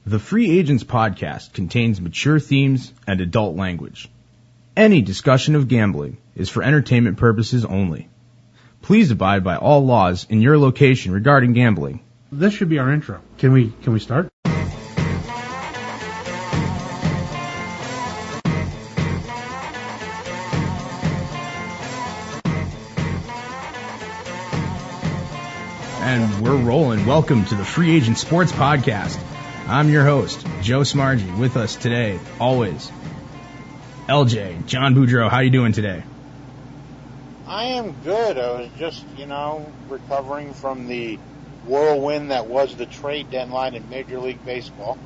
The Free Agents podcast contains mature themes and adult language. Any discussion of gambling is for entertainment purposes only. Please abide by all laws in your location regarding gambling. This should be our intro. Can we start? And we're rolling. Welcome to the Free Agent Sports Podcast. I'm your host, Joe Smarge. With us today, always, LJ, John Boudreau. How you doing today? I am good. I was just, recovering from the whirlwind that was the trade deadline in Major League Baseball.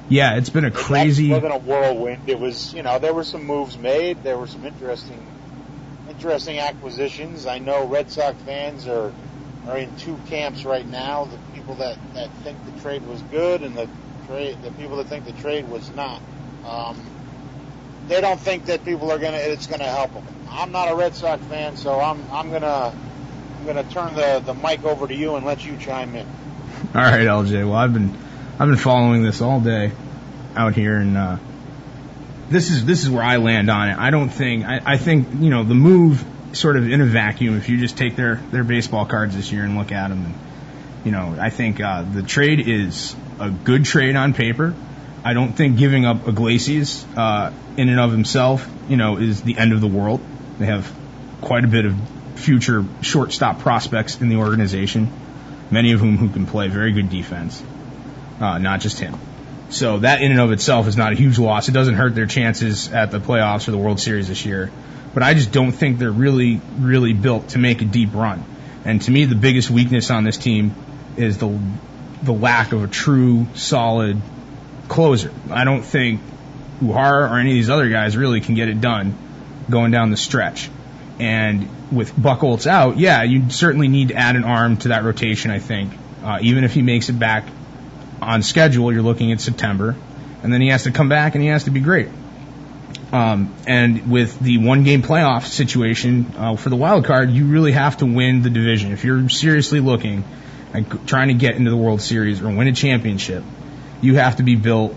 Yeah, it's been a crazy... It wasn't a whirlwind. It was, there were some moves made. There were some interesting acquisitions. I know Red Sox fans are in two camps right now: the people that think the trade was good and the people that think the trade was not. They don't think that it's gonna help them. I'm not a Red Sox fan, so I'm gonna turn the mic over to you and let you chime in. All right, LJ. Well, I've been following this all day out here, and this is where I land on it. I think the move sort of in a vacuum. If you just take their baseball cards this year and look at them, and I think the trade is a good trade on paper. I don't think giving up Iglesias in and of himself, is the end of the world. They have quite a bit of future shortstop prospects in the organization, many of who can play very good defense, not just him. So that in and of itself is not a huge loss. It doesn't hurt their chances at the playoffs or the World Series this year. But I just don't think they're really, really built to make a deep run. And to me, the biggest weakness on this team is the lack of a true, solid closer. I don't think Uhara or any of these other guys really can get it done going down the stretch. And with Buchholz out, yeah, you certainly need to add an arm to that rotation, I think. Even if he makes it back on schedule, you're looking at September. And then he has to come back and he has to be great. And with the one-game playoff situation for the wild card, you really have to win the division. If you're seriously looking at trying to get into the World Series or win a championship, you have to be built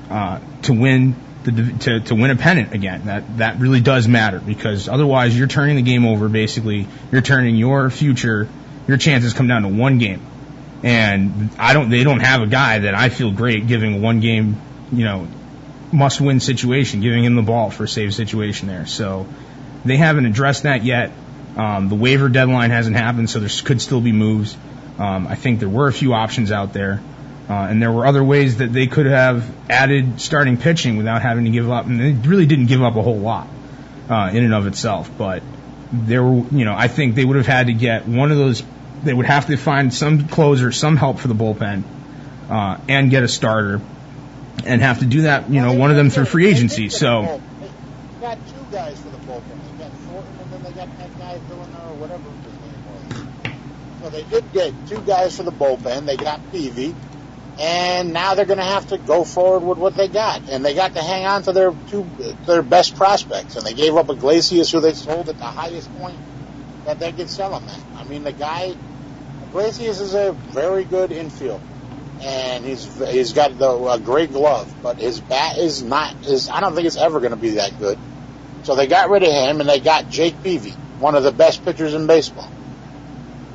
to win to win a pennant again. That really does matter, because otherwise you're turning the game over. Basically, you're turning your chances come down to one game. And they don't have a guy that I feel great giving a one game, must-win situation, giving him the ball for a save situation there. So they haven't addressed that yet. The waiver deadline hasn't happened, so there could still be moves. I think there were a few options out there, and there were other ways that they could have added starting pitching without having to give up. And they really didn't give up a whole lot in and of itself. But there were, I think they would have had to get one of those. They would have to find some closer, some help for the bullpen, and get a starter. And have to do that, one of them through free agency. So they got two guys for the bullpen. They got Thornton, and then they got that guy Villanova, or whatever his name was. So they did get two guys for the bullpen. They got Peavy, and now they're going to have to go forward with what they got. And they got to hang on to their best prospects. And they gave up Iglesias, who they sold at the highest point that they could sell him at. I mean, Iglesias is a very good infield. And he's got a great glove, but his bat is not. I don't think it's ever going to be that good. So they got rid of him, and they got Jake Peavy, one of the best pitchers in baseball,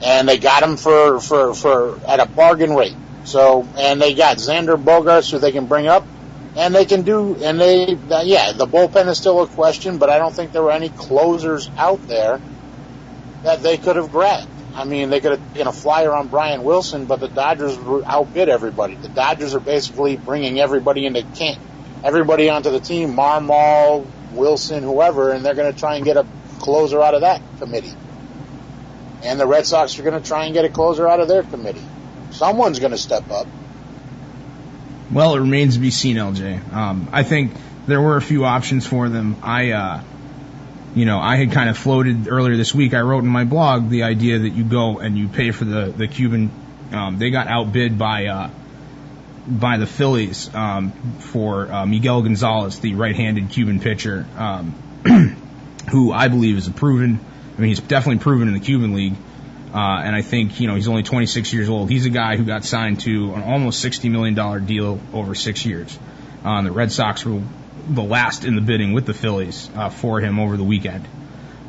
and they got him for at a bargain rate. So, and they got Xander Bogaerts, who they can bring up, and they can do. And the bullpen is still a question, but I don't think there were any closers out there that they could have grabbed. I mean, they could have taken a flyer on Brian Wilson, but the Dodgers outbid everybody. The Dodgers are basically bringing everybody onto the team, Marmol, Wilson, whoever, and they're going to try and get a closer out of that committee. And the Red Sox are going to try and get a closer out of their committee. Someone's going to step up. Well, it remains to be seen, LJ. I think there were a few options for them. I had kind of floated earlier this week. I wrote in my blog the idea that you go and you pay for the Cuban. They got outbid by the Phillies for Miguel Gonzalez, the right-handed Cuban pitcher, who I believe is he's definitely proven in the Cuban League. And I think, he's only 26 years old. He's a guy who got signed to an almost $60 million deal over 6 years. The Red Sox were the last in the bidding with the Phillies for him over the weekend.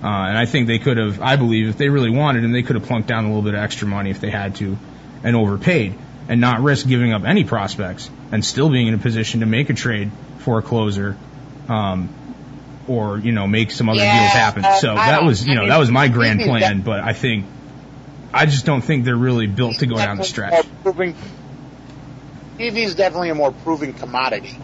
And I think they could have, I believe, if they really wanted him, they could have plunked down a little bit of extra money if they had to and overpaid and not risk giving up any prospects and still being in a position to make a trade for a closer or, make some other deals happen. So that was my grand plan, but I just don't think they're really built to go down the stretch. Peavy's definitely a more proven commodity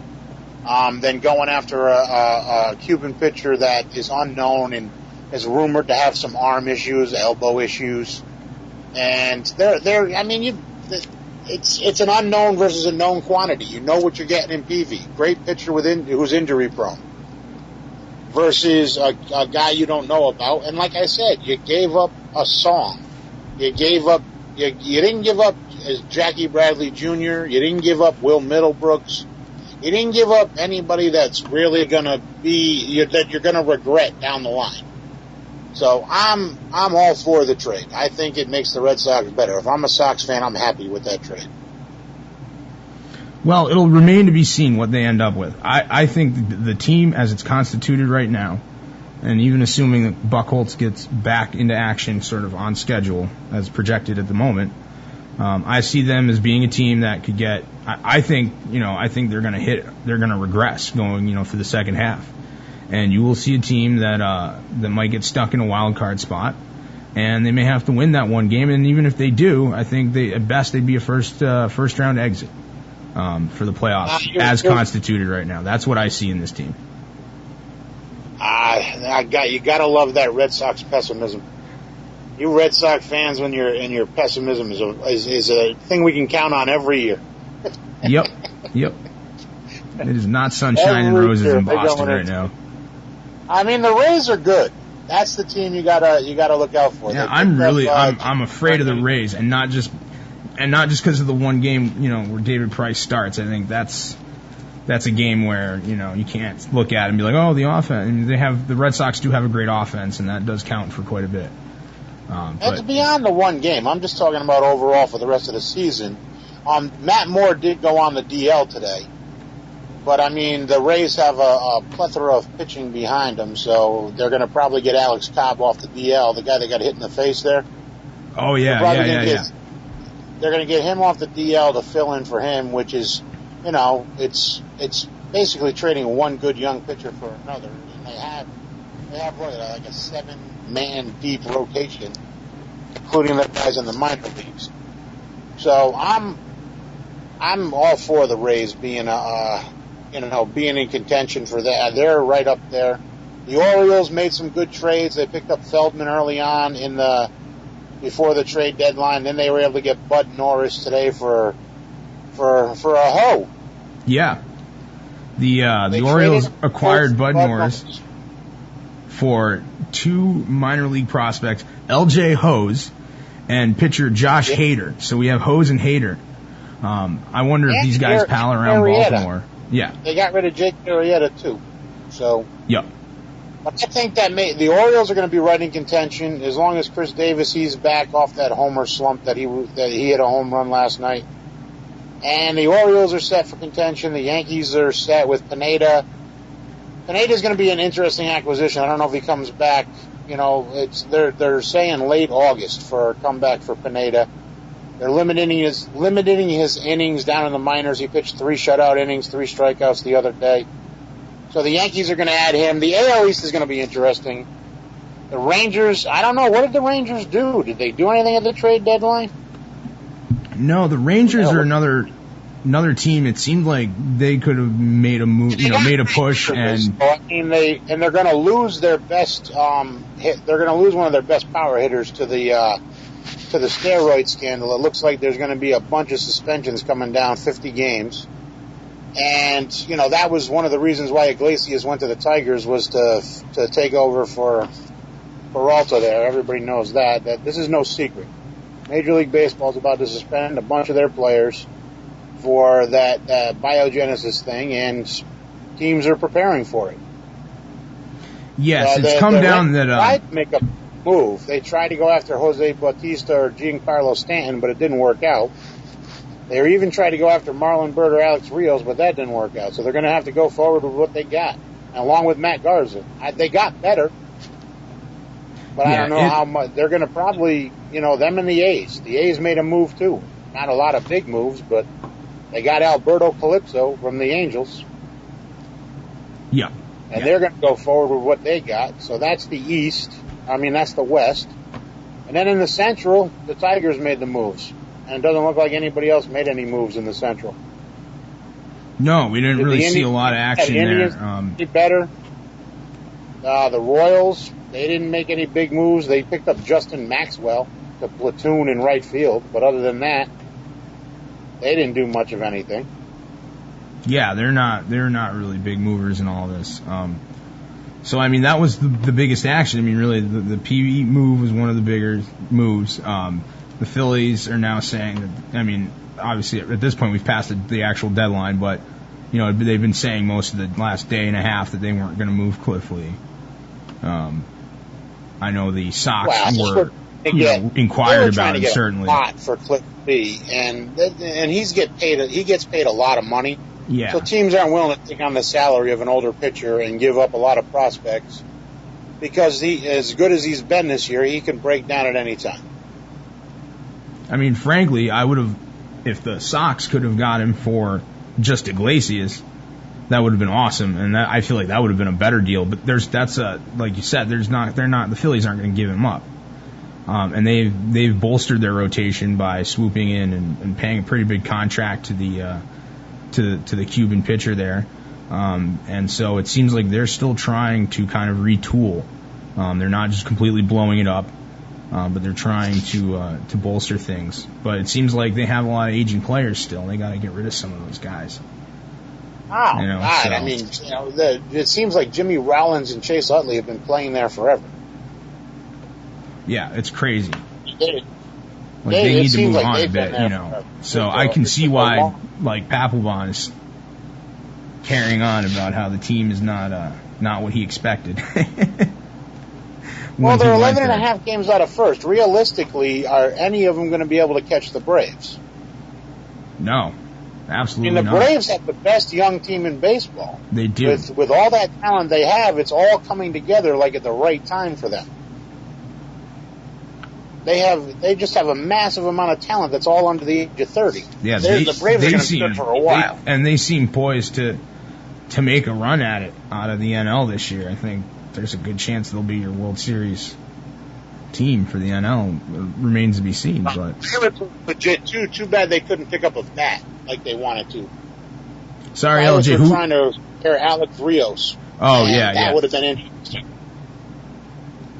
than going after a Cuban pitcher that is unknown and is rumored to have some arm issues, elbow issues, and it's an unknown versus a known quantity. You know what you're getting in Peavy. Great pitcher who's injury prone versus a guy you don't know about. And like I said, you gave up a song. You didn't give up Jackie Bradley Jr. You didn't give up Will Middlebrooks. You didn't give up anybody that's really going to be that you're going to regret down the line. So I'm all for the trade. I think it makes the Red Sox better. If I'm a Sox fan, I'm happy with that trade. Well, it'll remain to be seen what they end up with. I think the team as it's constituted right now, and even assuming that Buchholz gets back into action sort of on schedule as projected at the moment, I see them as being a team that could get. I think they're going to regress going for the second half, and you will see a team that might get stuck in a wild card spot, and they may have to win that one game. And even if they do, I think at best they'd be a first round exit for the playoffs as constituted right now. That's what I see in this team. You gotta love that Red Sox pessimism. You Red Sox fans, when your pessimism is a thing we can count on every year. Yep. It is not sunshine and roses in Boston right now. I mean, the Rays are good. That's the team you gotta look out for. Yeah, I'm afraid of the Rays, and not just because of the one game where David Price starts. I think that's a game where you can't look at it and be like, oh, the offense. I mean, the Red Sox do have a great offense, and that does count for quite a bit. It's beyond the one game. I'm just talking about overall for the rest of the season. Matt Moore did go on the DL today, but I mean the Rays have a plethora of pitching behind them, so they're going to probably get Alex Cobb off the DL, the guy that got hit in the face there. Oh yeah. They're going to get him off the DL to fill in for him, which is, it's basically trading one good young pitcher for another. And they have like a 7-man deep rotation, including the guys in the minor leagues. So I'm all for the Rays being being in contention for that. They're right up there. The Orioles made some good trades. They picked up Feldman early on before the trade deadline. Then they were able to get Bud Norris today for a hoe. Yeah. The Orioles acquired Bud Norris for 2 minor league prospects, L.J. Hose and pitcher Josh Hader. So we have Hose and Hader. I wonder if these guys pal around Baltimore. Yeah. They got rid of Jake Arrieta too. So. Yep. But I think that the Orioles are going to be right in contention as long as Chris Davis, he's back off that homer slump that he hit a home run last night. And the Orioles are set for contention. The Yankees are set with Pineda. Pineda's going to be an interesting acquisition. I don't know if he comes back. They're saying late August for a comeback for Pineda. They're limiting his innings down in the minors. He pitched 3 shutout innings, 3 strikeouts the other day. So the Yankees are going to add him. The AL East is going to be interesting. The Rangers, I don't know. What did the Rangers do? Did they do anything at the trade deadline? No, the Rangers are another team. It seemed like they could have made a move, made a push, and they're going to lose their best hit. They're going to lose one of their best power hitters to the steroid scandal. It looks like there's going to be a bunch of suspensions coming down, 50 games. And, that was one of the reasons why Iglesias went to the Tigers was to take over for Peralta there. Everybody knows that this is no secret. Major League Baseball is about to suspend a bunch of their players for that biogenesis thing, and teams are preparing for it. Yes, it's come down that... move. They tried to go after Jose Bautista or Giancarlo Stanton, but it didn't work out. They were even tried to go after Marlon Byrd or Alex Rios, but that didn't work out. So they're going to have to go forward with what they got, along with Matt Garza. They got better, but I don't know how much. They're going to probably, them and the A's. The A's made a move, too. Not a lot of big moves, but they got Alberto Calypso from the Angels. Yeah. And they're going to go forward with what they got. So that's the East. That's the West. And then in the Central, the Tigers made the moves. And it doesn't look like anybody else made any moves in the Central. No, we didn't really see a lot of action there. Did better. The Royals, they didn't make any big moves. They picked up Justin Maxwell to platoon in right field. But other than that, they didn't do much of anything. Yeah, they're not really big movers in all this. So that was the biggest action. Really, the Peavy move was one of the bigger moves. The Phillies are now saying that, obviously at this point we've passed the actual deadline, but, they've been saying most of the last day and a half that they weren't going to move Cliff Lee. I know the Sox were inquired about it, certainly. A lot for Cliff Lee, and he gets paid a lot of money. Yeah. So teams aren't willing to take on the salary of an older pitcher and give up a lot of prospects because as good as he's been this year, he can break down at any time. Frankly, I would have, if the Sox could have got him for just Iglesias, that would have been awesome, and I feel like that would have been a better deal. But like you said, the Phillies aren't going to give him up, and they've bolstered their rotation by swooping in and paying a pretty big contract to the Cuban pitcher there, and so it seems like they're still trying to kind of retool. They're not just completely blowing it up. But they're trying to bolster things. But it seems like they have a lot of aging players still. They got to get rid of some of those guys. Oh, God. It seems like Jimmy Rollins and Chase Utley have been playing there forever. Yeah, it's crazy. They need to move on a bit, So I can see why, Papelbon is carrying on about how the team is not what he expected. Well, they're 11 and a half games out of first. Realistically, are any of them going to be able to catch the Braves? No, absolutely not. The Braves have the best young team in baseball. They do. With all that talent they have, it's all coming together at the right time for them. They just have a massive amount of talent that's all under the age of 30. Yeah, the Braves are going to be good for a while. And they seem poised to make a run at it out of the NL this year. I think there's a good chance they'll be your World Series team for the NL. It remains to be seen. But legit, too bad they couldn't pick up a bat like they wanted to. Sorry, LJ. Who? Trying to pair Alex Rios. Oh, yeah. That would have been interesting.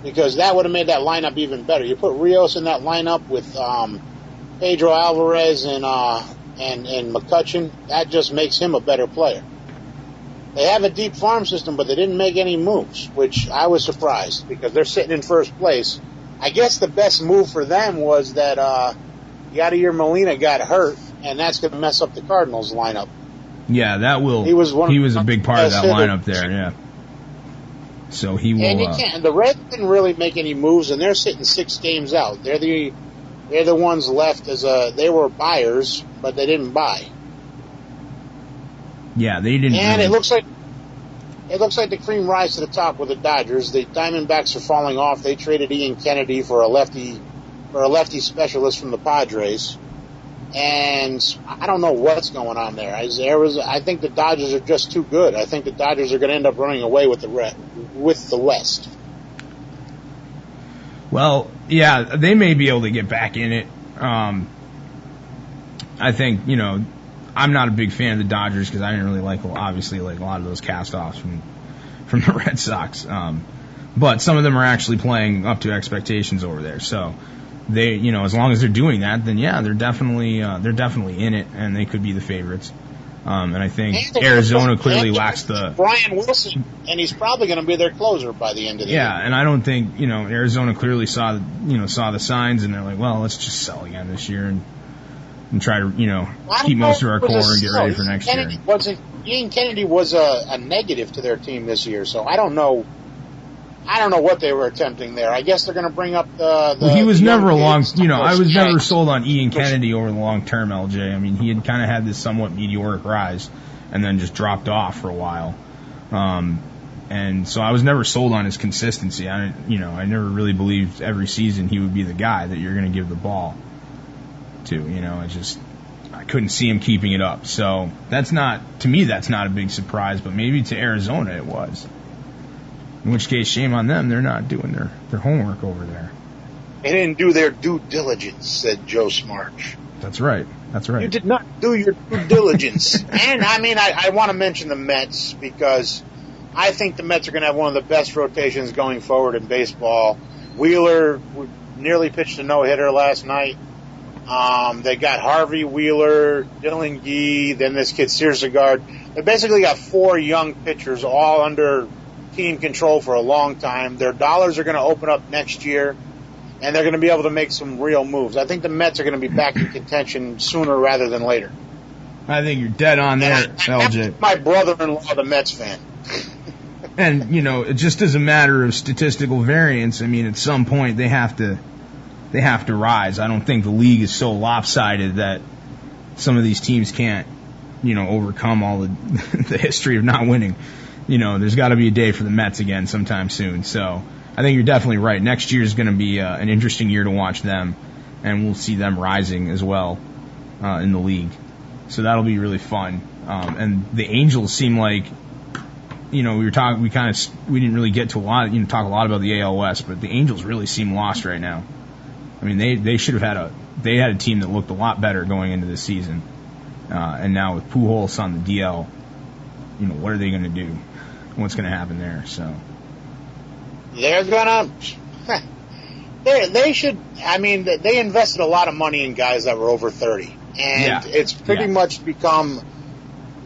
Because that would have made that lineup even better. You put Rios in that lineup with Pedro Alvarez and McCutchen, that just makes him a better player. They have a deep farm system, but they didn't make any moves, which I was surprised because they're sitting in first place. I guess the best move for them was that Yadier Molina got hurt, and that's going to mess up the Cardinals lineup. Yeah, that will. He was a big part of that lineup there, yeah. So he will. And you can't. The Reds didn't really make any moves, and they're sitting 6 games out. They're the ones left as they were buyers, but they didn't buy. Yeah, they didn't. And it looks like the cream rise to the top with the Dodgers. The Diamondbacks are falling off. They traded Ian Kennedy for a lefty specialist from the Padres. And I don't know what's going on there. I think the Dodgers are just too good. I think the Dodgers are going to end up running away with the West. Well, yeah, they may be able to get back in it. I think, I'm not a big fan of the Dodgers because I didn't really like a lot of those cast-offs from the Red Sox. But some of them are actually playing up to expectations over there. So they, as long as they're doing that, then yeah, they're definitely in it, and they could be the favorites. And I think Arizona clearly lacks the Brian Wilson, and he's probably going to be their closer by the end of the year. Yeah, and I don't think Arizona clearly saw the signs, and they're like, well, let's just sell again this year and try to keep most of our core and get ready for next year. Ian Kennedy was a negative to their team this year, so I don't know I don't know what they were attempting there. I guess they're going to bring up the well, he was the never a long, kids, I was never Shanks. sold on Ian Kennedy over the long term, LJ. I mean, he had kind of had this somewhat meteoric rise and then just dropped off for a while. And so I was never sold on his consistency. I never really believed every season he would be the guy that you're going to give the ball to. I couldn't see him keeping it up. So that's not a big surprise, but maybe to Arizona it was. In which case, shame on them. They're not doing their homework over there. They didn't do their due diligence, said Joe Smarge. That's right. You did not do your due diligence. And, I want to mention the Mets because I think the Mets are going to have one of the best rotations going forward in baseball. Wheeler nearly pitched a no-hitter last night. They got Harvey Wheeler, Dylan Gee, then this kid Searsgaard. They basically got 4 young pitchers all under team control for a long time. Their dollars are going to open up next year, and they're going to be able to make some real moves. I think the Mets are going to be back in contention sooner rather than later. I think you're dead on there, LJ. My brother-in-law, the Mets fan. And, just as a matter of statistical variance, at some point they have to rise. I don't think the league is so lopsided that some of these teams can't, overcome all the history of not winning. There's got to be a day for the Mets again sometime soon. So I think you're definitely right. Next year is going to be an interesting year to watch them, and we'll see them rising as well in the league. So that'll be really fun. And the Angels seem like, we didn't really get to talk a lot about the AL West, but the Angels really seem lost right now. They should have had a team that looked a lot better going into this season. And now with Pujols on the DL, what are they going to do? What's going to happen there? So they're gonna. They should. They invested a lot of money in guys that were over 30, and it's pretty much become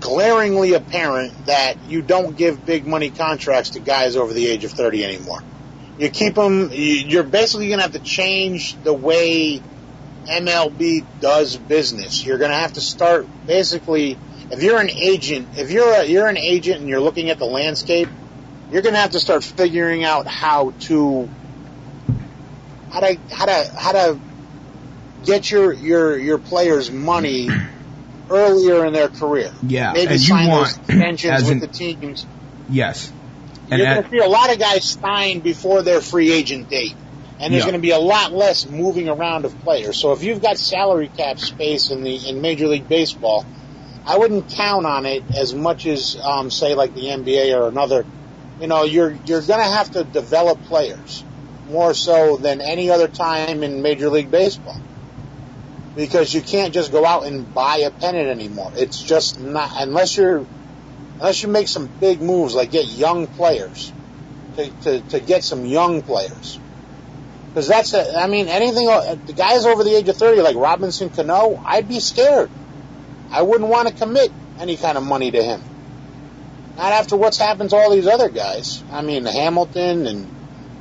glaringly apparent that you don't give big money contracts to guys over the age of 30 anymore. You keep them. You're basically going to have to change the way MLB does business. You're going to have to start basically. If you're an agent, you're an agent and you're looking at the landscape, you're going to have to start figuring out how to get your players money earlier in their career. Yeah, maybe and sign those extensions with the teams. Yes, and you're going to see a lot of guys sign before their free agent date, and there's going to be a lot less moving around of players. So if you've got salary cap space in Major League Baseball, I wouldn't count on it as much as, say, like the NBA or another. You're going to have to develop players more so than any other time in Major League Baseball because you can't just go out and buy a pennant anymore. It's just not unless you make some big moves like get young players to get some young players. Because anything the guys over the age of 30 like Robinson Cano, I'd be scared. I wouldn't want to commit any kind of money to him. Not after what's happened to all these other guys. Hamilton and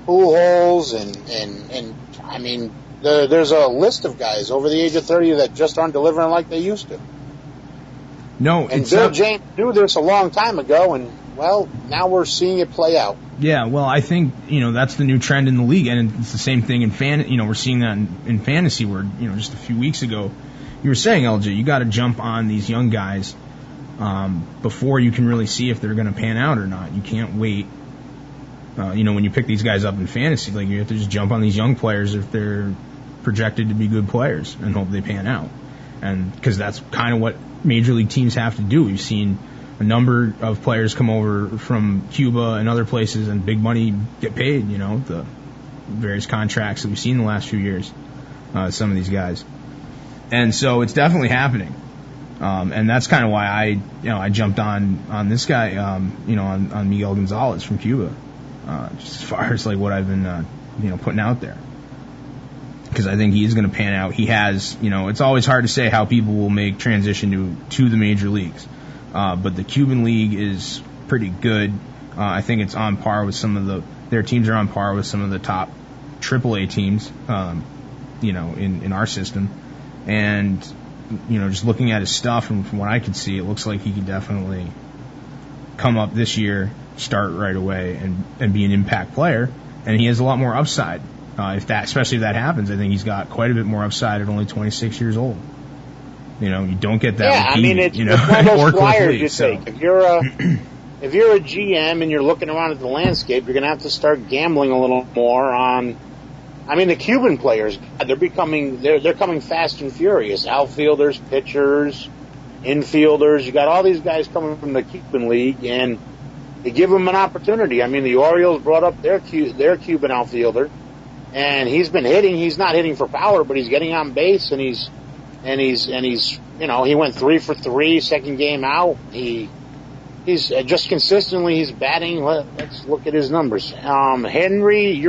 Pujols and there's a list of guys over the age of 30 that just aren't delivering like they used to. No, and Bill James knew this a long time ago, and now we're seeing it play out. Yeah, well, I think that's the new trend in the league, and it's the same thing in we're seeing that in fantasy, where just a few weeks ago. You were saying, LJ, you got to jump on these young guys before you can really see if they're going to pan out or not. You can't wait. When you pick these guys up in fantasy, you have to just jump on these young players if they're projected to be good players and hope they pan out. And because that's kind of what major league teams have to do. We've seen a number of players come over from Cuba and other places and big money get paid, the various contracts that we've seen in the last few years, some of these guys. And so it's definitely happening. And that's kind of why I jumped on this guy, on Miguel Gonzalez from Cuba, just as far as what I've been, putting out there. Because I think he is going to pan out. He has, it's always hard to say how people will make transition to the major leagues. But the Cuban league is pretty good. I think it's on par with their teams are on par with some of the top AAA teams, in our system. And, just looking at his stuff and from what I could see, it looks like he could definitely come up this year start right away and be an impact player, and he has a lot more upside. Especially if that happens, I think he's got quite a bit more upside at only 26 years old. You don't get that. Yeah, with Peavy, it's one of those flyers you so. take. If you're a GM and you're looking around at the landscape, you're going to have to start gambling a little more on. The Cuban players, they're coming fast and furious. Outfielders, pitchers, infielders. You got all these guys coming from the Cuban league, and you give them an opportunity. The Orioles brought up their Cuban outfielder, and he's been hitting. He's not hitting for power, but he's getting on base, and he's he went 3 for 3 second game out. He's just consistently he's batting. Let's look at his numbers. Henry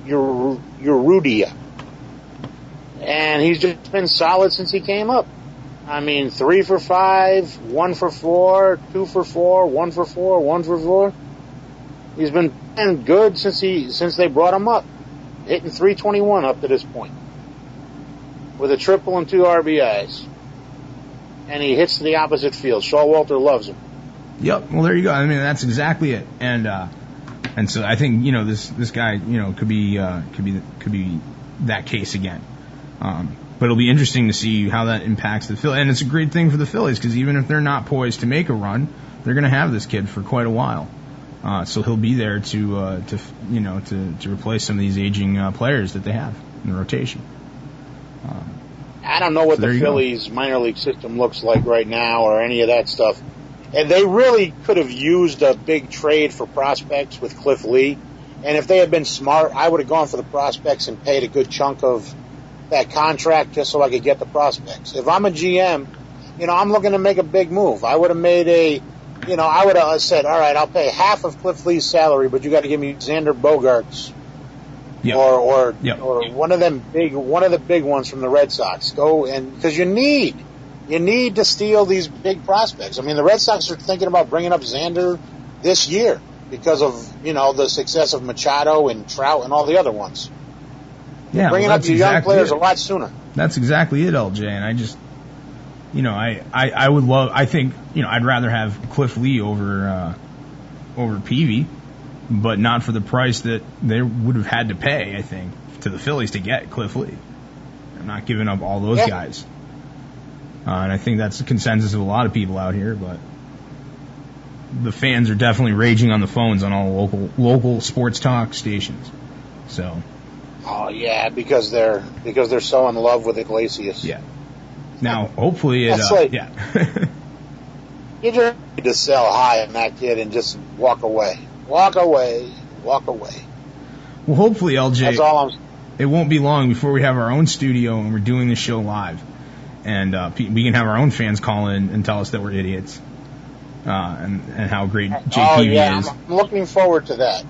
Urrutia, and he's just been solid since he came up. 3 for 5, 1 for 4, 2 for 4, 1 for 4, 1 for 4. He's been playing good since they brought him up, hitting 321 up to this point, with a triple and 2 RBIs, and he hits to the opposite field. Showalter loves him. Yep. Well, there you go. That's exactly it. And so I think this guy could be that case again. But it'll be interesting to see how that impacts the Phillies. And it's a great thing for the Phillies because even if they're not poised to make a run, they're going to have this kid for quite a while. So he'll be there to replace some of these aging players that they have in the rotation. I don't know what the Phillies minor league system looks like right now or any of that stuff. And they really could have used a big trade for prospects with Cliff Lee. And if they had been smart, I would have gone for the prospects and paid a good chunk of that contract just so I could get the prospects. If I'm a GM, I'm looking to make a big move. I would have made I would have said, all right, I'll pay half of Cliff Lee's salary, but you got to give me Xander Bogaerts. Yep. Or one of the big ones from the Red Sox. Go and because you need to steal these big prospects. The Red Sox are thinking about bringing up Xander this year because of the success of Machado and Trout and all the other ones. Yeah, bringing up your young players a lot sooner. That's exactly it, LJ. And I just, I would love. I think I'd rather have Cliff Lee over Peavy, but not for the price that they would have had to pay. I think to the Phillies to get Cliff Lee. I'm not giving up all those guys. And I think that's the consensus of a lot of people out here, but the fans are definitely raging on the phones on all local sports talk stations. So. Oh yeah, because they're so in love with Iglesias. Yeah. Now, hopefully it. Yeah. You just need to sell high on that kid and just walk away. Walk away. Walk away. Well, hopefully, LJ. That's all I'm. It won't be long before we have our own studio and we're doing this show live. And we can have our own fans call in and tell us that we're idiots, and how great JPV is. I'm looking forward to that.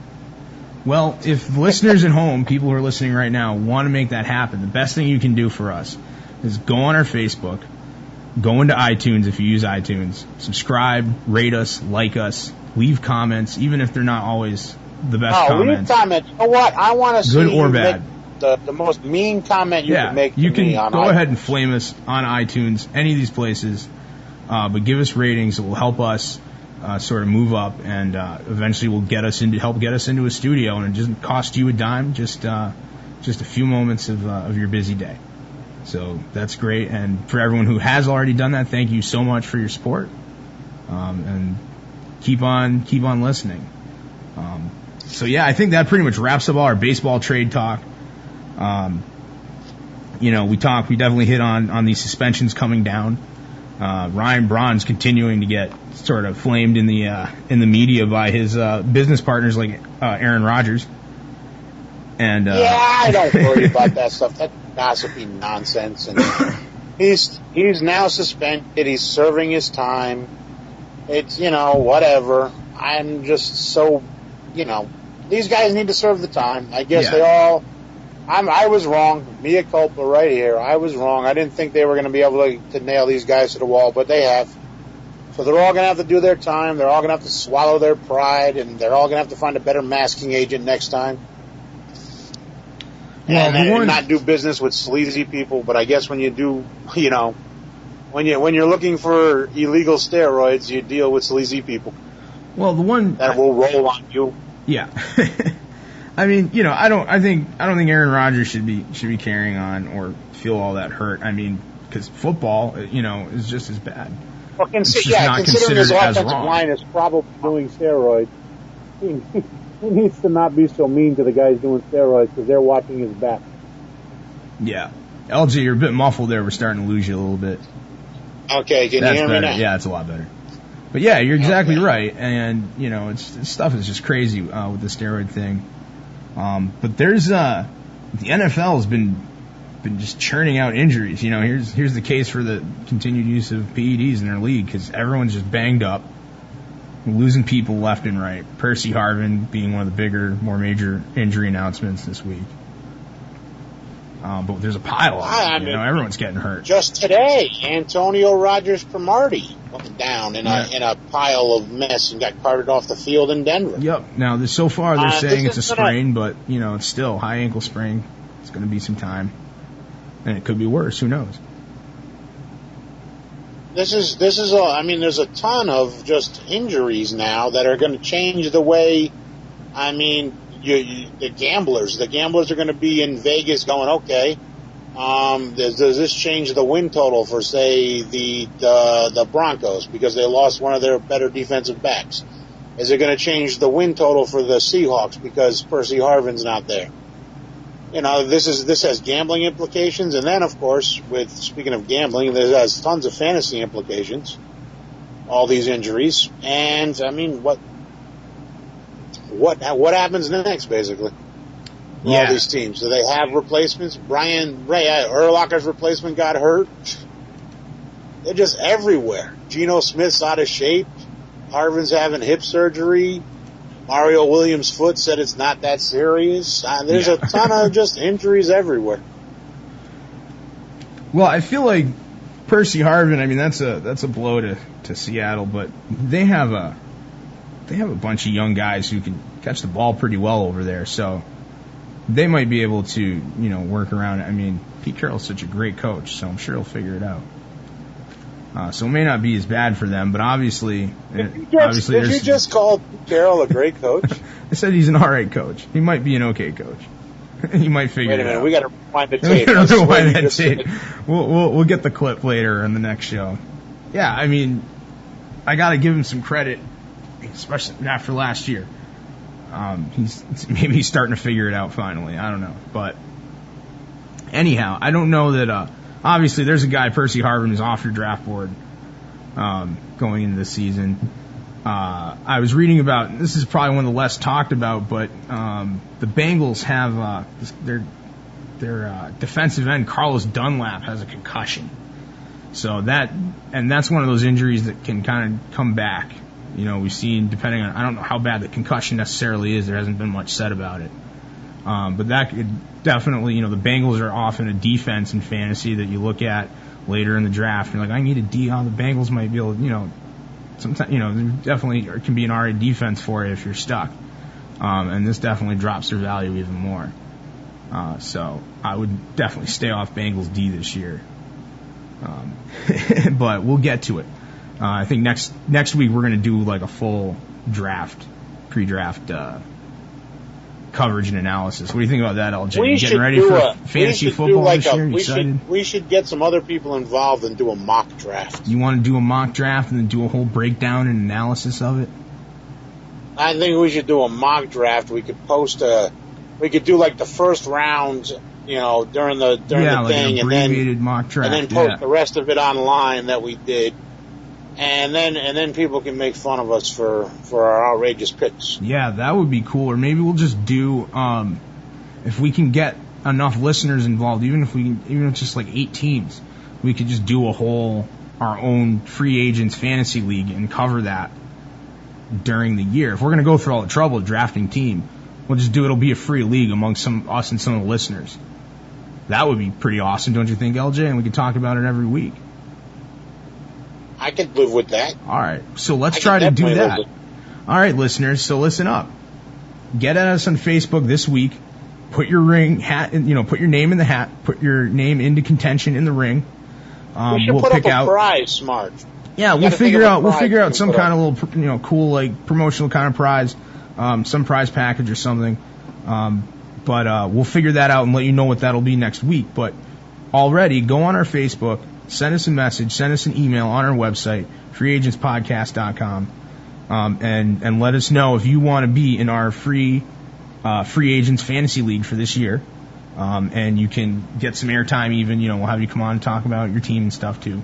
Well, if listeners at home, people who are listening right now, want to make that happen, the best thing you can do for us is go on our Facebook, go into iTunes if you use iTunes, subscribe, rate us, like us, leave comments, even if they're not always the best comments. Leave comments. You know what? I want to see good or bad. The most mean comment you can make to you can me on go iTunes. ahead and flame us on iTunes, any of these places, but give us ratings. It will help us sort of move up, and eventually will help get us into a studio, and it doesn't cost you a dime, just a few moments of your busy day. So that's great, and for everyone who has already done that, thank you so much for your support, and keep on listening. So yeah, I think that pretty much wraps up all our baseball trade talk. We definitely hit on these suspensions coming down. Ryan Braun's continuing to get sort of flamed in the media by his business partners like Aaron Rodgers. And I don't worry about that stuff. That's gossipy nonsense. And he's now suspended. He's serving his time. It's whatever. I'm just so these guys need to serve the time. I guess they all. I was wrong. Mea culpa right here. I was wrong. I didn't think they were going to be able to nail these guys to the wall, but they have. So they're all going to have to do their time. They're all going to have to swallow their pride, and they're all going to have to find a better masking agent next time. And not do business with sleazy people. But I guess when you do, when you're looking for illegal steroids, you deal with sleazy people. Well, the one that will roll on you. Yeah. I mean, you know, I don't think Aaron Rodgers should be carrying on or feel all that hurt. I mean, because football, you know, is just as bad. Well, considering his offensive line is probably doing steroids, he needs to not be so mean to the guys doing steroids because they're watching his back. Yeah. LG, you're a bit muffled there. We're starting to lose you a little bit. Okay, can you hear me now? Yeah, it's a lot better. But yeah, you're exactly right. And, you know, stuff is just crazy with the steroid thing. But there's the NFL has been just churning out injuries. You know, here's the case for the continued use of PEDs in their league because everyone's just banged up, losing people left and right. Percy Harvin being one of the bigger, more major injury announcements this week. But there's a pile of them. You know, everyone's getting hurt. Just today, Antonio Rodgers-Cromartie went down in a pile of mess and got carted off the field in Denver. Yep. Now, so far they're saying it's a sprain, but you know, it's still high ankle sprain. It's going to be some time, and it could be worse. Who knows? This is there's a ton of just injuries now that are going to change the way. I mean, the gamblers are going to be in Vegas going, okay, does this change the win total for, say, the Broncos because they lost one of their better defensive backs? Is it going to change the win total for the Seahawks because Percy Harvin's not there? You know, this has gambling implications, and then, of course, speaking of gambling, this has tons of fantasy implications, all these injuries, and, I mean, what happens next, basically? All these teams. Do they have replacements? Urlacher's replacement got hurt. They're just everywhere. Geno Smith's out of shape. Harvin's having hip surgery. Mario Williams' foot said it's not that serious. There's a ton of just injuries everywhere. Well, I feel like Percy Harvin, I mean, that's a blow to Seattle, but they have a bunch of young guys who can catch the ball pretty well over there, so they might be able to, you know, work around it. I mean, Pete Carroll's such a great coach, so I'm sure he'll figure it out. So it may not be as bad for them, but obviously, did you just call Pete Carroll a great coach? I said he's an all right coach. He might be an okay coach. He might figure it out. Wait a minute, we got to rewind the tape. Rewind that tape. We'll get the clip later in the next show. Yeah, I mean, I got to give him some credit, especially after last year. He's starting to figure it out finally. I don't know, but anyhow, I don't know that. Obviously, there's a guy, Percy Harvin, who's off your draft board going into the season. I was reading about, this is probably one of the less talked about, but the Bengals have their defensive end, Carlos Dunlap, has a concussion. So that's one of those injuries that can kind of come back. You know, we've seen, depending on, I don't know how bad the concussion necessarily is, there hasn't been much said about it. But that could definitely, you know, the Bengals are often a defense in fantasy that you look at later in the draft. You're like, I need a D. The Bengals might be able to, you know, sometimes, you know, there definitely can be an alright defense for you if you're stuck. And this definitely drops their value even more. So I would definitely stay off Bengals D this year. But we'll get to it. I think next week we're going to do like a full pre-draft coverage and analysis. What do you think about that, LJ? You getting ready for fantasy football this year? We should get some other people involved and do a mock draft. You want to do a mock draft and then do a whole breakdown and analysis of it? I think we should do a mock draft. We could we could do like the first round, you know, during the thing, an abbreviated mock draft, and then post the rest of it online that we did. And then people can make fun of us for our outrageous picks. Yeah, that would be cool. Or maybe we'll just do, if we can get enough listeners involved, even if it's just like 8 teams, we could just do our own free agents fantasy league and cover that during the year. If we're going to go through all the trouble of drafting team, we'll just do it'll be a free league amongst us and some of the listeners. That would be pretty awesome, don't you think, LJ? And we could talk about it every week. I could live with that. All right, so let's try to do that. All right, listeners, so listen up. Get at us on Facebook this week. Put your put your name in the hat. Put your name into contention in the ring. We should put up a prize, Smarge. Yeah, we'll figure out some kind of little, cool, like, promotional kind of prize, some prize package or something. But we'll figure that out and let you know what that'll be next week. But already, go on our Facebook, send us a message, send us an email on our website, freeagentspodcast.com, and let us know if you want to be in our free agents fantasy league for this year. And you can get some airtime even, we'll have you come on and talk about your team and stuff too.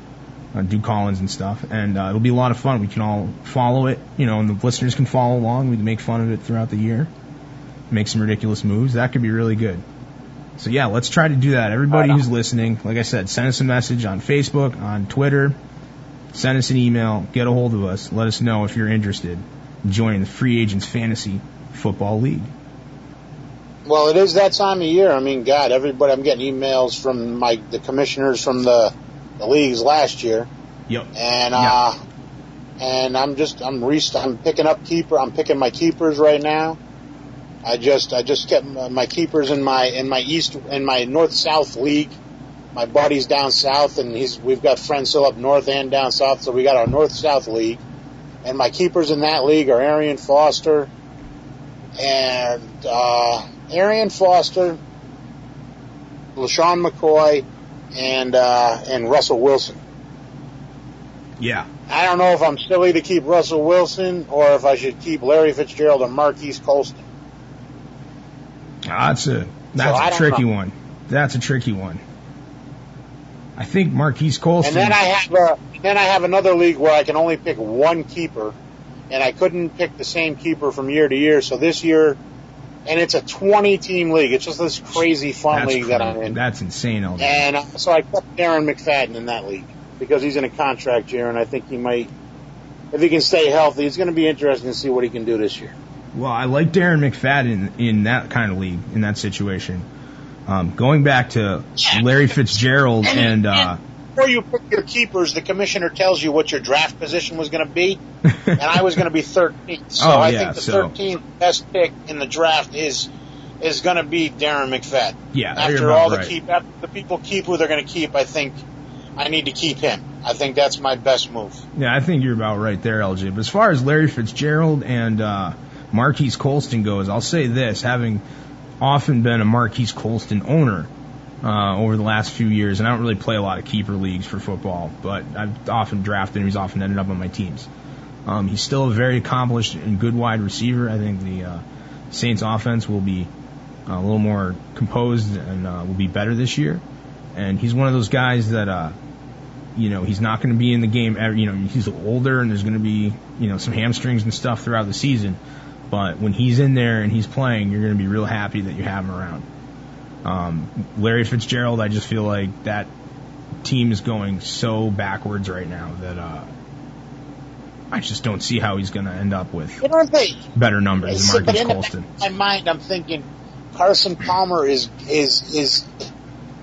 Do call-ins and stuff, and it'll be a lot of fun. We can all follow it, and the listeners can follow along. We can make fun of it throughout the year, make some ridiculous moves. That could be really good. So yeah, let's try to do that. Everybody who's listening, like I said, send us a message on Facebook, on Twitter, send us an email, get a hold of us, let us know if you're interested in joining the Free Agents Fantasy Football League. Well, it is that time of year. I mean, God, everybody, I'm getting emails from the commissioners from the leagues last year. Yep. And I'm picking my keepers right now. I just kept my keepers in my north-south league. My buddy's down south, and we've got friends still up north and down south, so we got our north-south league. And my keepers in that league are Arian Foster, LaShawn McCoy, and Russell Wilson. Yeah. I don't know if I'm silly to keep Russell Wilson or if I should keep Larry Fitzgerald or Marquise Colston. That's a tricky one. That's a tricky one. I think Marquise Colston. And then I have another league where I can only pick one keeper, and I couldn't pick the same keeper from year to year. So this year, and it's a 20-team league. It's just this crazy fun league that I'm in. That's insane, LJ. And so I kept Darren McFadden in that league because he's in a contract year, and I think he might, if he can stay healthy, it's going to be interesting to see what he can do this year. Well, I like Darren McFadden in that kind of league, in that situation. Going back to Larry Fitzgerald and before you pick your keepers, the commissioner tells you what your draft position was going to be, and I was going to be 13th. So I think the 13th best pick in the draft is going to be Darren McFadden. Yeah, after the people keep who they're going to keep, I think I need to keep him. I think that's my best move. Yeah, I think you're about right there, LJ. But as far as Larry Fitzgerald and Marquise Colston goes, I'll say this, having often been a Marquise Colston owner over the last few years, and I don't really play a lot of keeper leagues for football, but I've often drafted him. He's often ended up on my teams. He's still a very accomplished and good wide receiver. I think the Saints offense will be a little more composed and will be better this year. And he's one of those guys that, he's not going to be in the game. He's older, and there's going to be, some hamstrings and stuff throughout the season. But when he's in there and he's playing, you're going to be real happy that you have him around. Larry Fitzgerald, I just feel like that team is going so backwards right now that I just don't see how he's going to end up with better numbers than Marquise Colston. In my mind, I'm thinking Carson Palmer is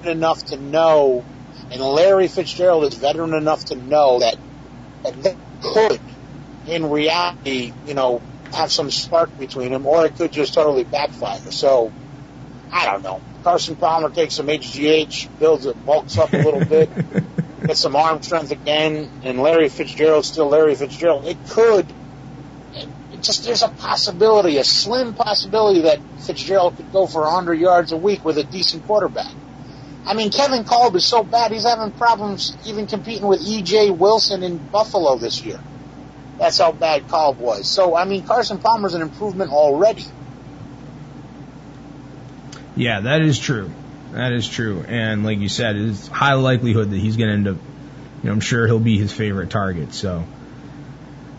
enough to know, and Larry Fitzgerald is veteran enough to know that they could, in reality, have some spark between them, or it could just totally backfire. So, I don't know. Carson Palmer takes some HGH, bulks up a little bit, gets some arm strength again, and Larry Fitzgerald's still Larry Fitzgerald. There's a possibility, a slim possibility that Fitzgerald could go for 100 yards a week with a decent quarterback. I mean, Kevin Kolb is so bad, he's having problems even competing with E.J. Wilson in Buffalo this year. That's how bad Kolb was. So, I mean, Carson Palmer's an improvement already. Yeah, that is true. That is true. And like you said, it's high likelihood that he's going to end up, I'm sure he'll be his favorite target. So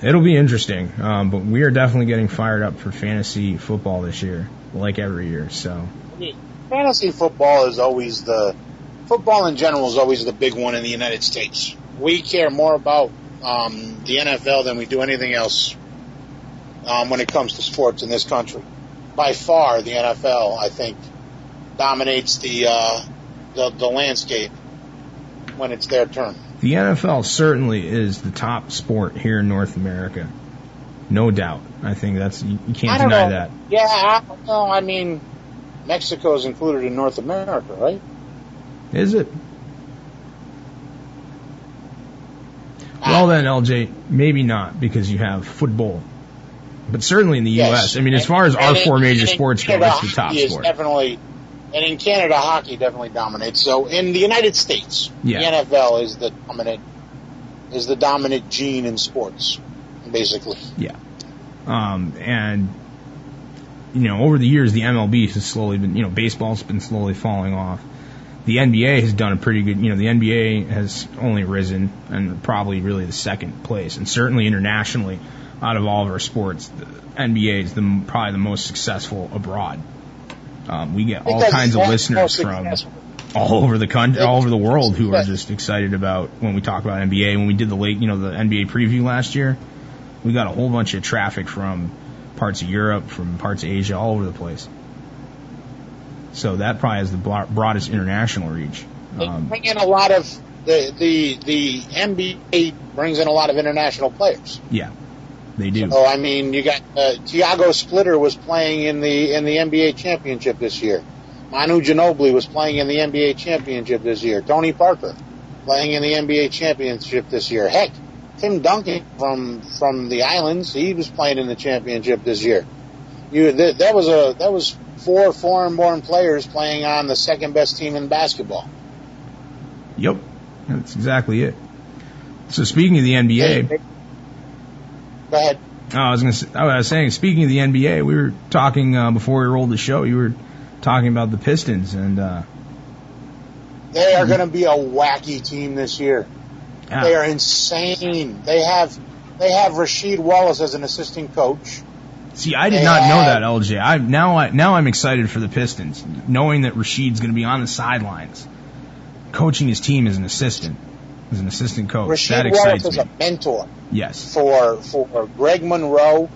it'll be interesting. But we are definitely getting fired up for fantasy football this year, like every year. So fantasy football football in general is always the big one in the United States. We care more about the NFL than we do anything else when it comes to sports in this country. By far, the NFL, I think, dominates the landscape when it's their turn. The NFL certainly is the top sport here in North America, no doubt. I think you can't deny that. Yeah, I don't know. I mean, Mexico is included in North America, right? Is it? Well then, LJ, maybe not, because you have football. But certainly in the U.S., I mean, as far as our four major sports go, it's the top sport. Definitely, and in Canada, hockey definitely dominates. So in the United States, the NFL is the dominant gene in sports, basically. Yeah. And, over the years, the MLB has slowly been, baseball's been slowly falling off. The NBA has done a pretty good, the NBA has only risen and probably really the second place. And certainly internationally, out of all of our sports, the NBA is probably the most successful abroad. We get all kinds of listeners from all over the country, all over the world who are just excited about when we talk about NBA. When we did the NBA preview last year, we got a whole bunch of traffic from parts of Europe, from parts of Asia, all over the place. So that probably has the broadest international reach. They bring in a lot of the NBA brings in a lot of international players. Yeah, they do. So I mean, you got Thiago Splitter was playing in the NBA championship this year. Manu Ginobili was playing in the NBA championship this year. Tony Parker playing in the NBA championship this year. Heck, Tim Duncan from the Islands, he was playing in the championship this year. That was 4 foreign-born players playing on the second best team in basketball. Yep, that's exactly it. So speaking of the NBA, go ahead. I was saying, speaking of the NBA, we were talking before we rolled the show. You were talking about the Pistons, and they are going to be a wacky team this year. Yeah. They are insane. They have Rasheed Wallace as an assistant coach. See, I did not know that, LJ. Now I'm excited for the Pistons, knowing that Rasheed's going to be on the sidelines, coaching his team as an assistant coach. Rasheed Wallace is a mentor. Yes. For Greg Monroe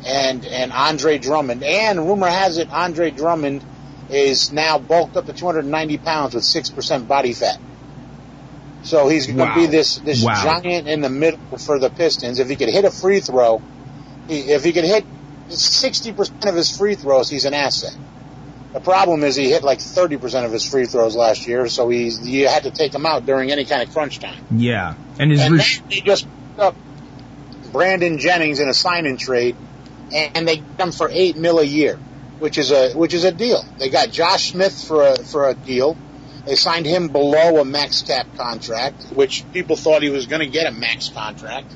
and Andre Drummond. And rumor has it Andre Drummond is now bulked up to 290 pounds with 6% body fat. So he's going to be this giant in the middle for the Pistons. If he could hit a free throw, if he could hit 60% of his free throws, he's an asset. The problem is he hit like 30% of his free throws last year, so you had to take him out during any kind of crunch time. Yeah, and he just picked up Brandon Jennings in a sign-in trade, and they got him for $8 million a year, which is a deal. They got Josh Smith for a deal. They signed him below a max cap contract, which people thought he was going to get a max contract,